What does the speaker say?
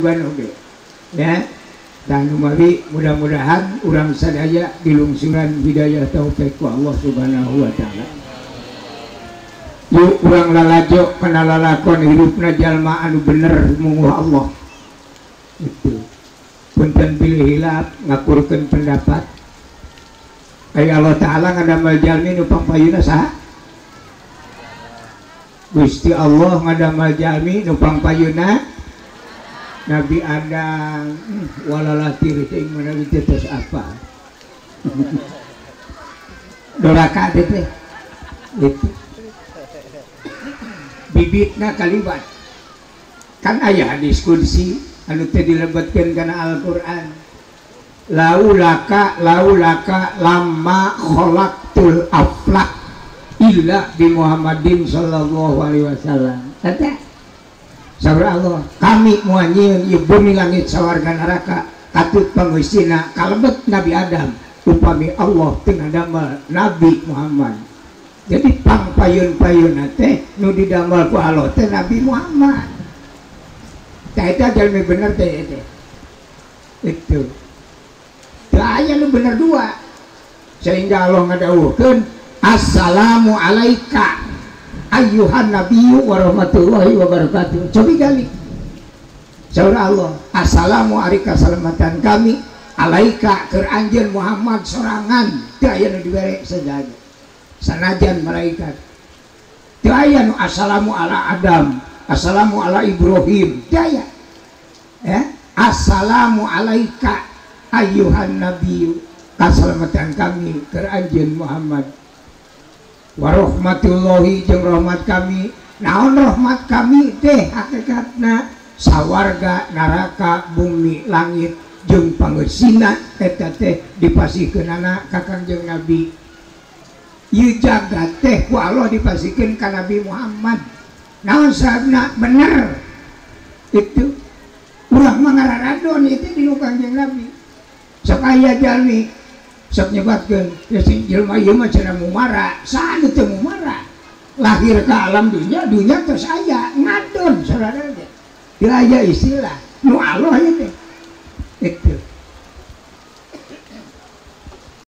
oke ya. Dan mari mudah-mudahan urang sadaya dilungsuran hidayah taufik ku Allah Subhanahu wa taala. Yuk urang lalajo kana lalakon hidupna jalma anu bener munguh Allah. Itu. Punten pilih hilap ngakurkeun pendapat. Ai Allah taala ngadamal jalmi nu pangpayuna saha? Gusti Allah ngadamal jalmi nu pangpayuna Nabi Adam. Walalati teh menawi terus apa? Doraka teh. Itu. Bibitna kalibat. Kan aya diskusi anu teh dilebetkeun kana Al-Qur'an. Laulaka lamma khalaqtul aflaq illa bi Muhammadin sallallahu alaihi wasallam. Teh sabra Allah, kami muanyieun ieu bumi langit sawarga neraka katut pangeuisina kalebet Nabi Adam upami Allah teu ngadamel Nabi Muhammad. Jadi pangpayun-payunna teh nu didamel ku Allah teh Nabi Muhammad. Tah eta jalmi bener teh eta. Itu. Teu aya nu bener dua. Sehingga Allah ngadawuhkeun assalamu alaika ayyuhan nabiyyu warahmatullahi wabarakatuh. Cobi gali saura Allah, assalamu alaika salamatan kami alaika keur anjeun Muhammad sorangan teu aya nu dibere sajaga sanajan malaikat. Teu aya nu assalamu ala Adam, assalamu ala Ibrahim, teu aya ya. Assalamu alaika ayyuhan nabiyyu kasalamatan kami keur anjeun Muhammad warahmatullahi jeung rahmat kami. Naon rahmat kami teh hakikatna sawarga neraka bumi langit jeung pangeusina eta teh dipasihkeunana ka Kangjeng Nabi. Ieu jagat teh ku Allah dipasihkeun ka Nabi Muhammad. Naon sababna bener itu urang mah ngararadon itu di Kangjeng Nabi. Sok aya jalmi sok nyebatkeun ya sing jelema ieu mah cenah mumara, saha teu mumara. Lahir ke alam dunia terus aya ngadon saudara teh. Teu aya istilah nu Allah ieu teh. Itu.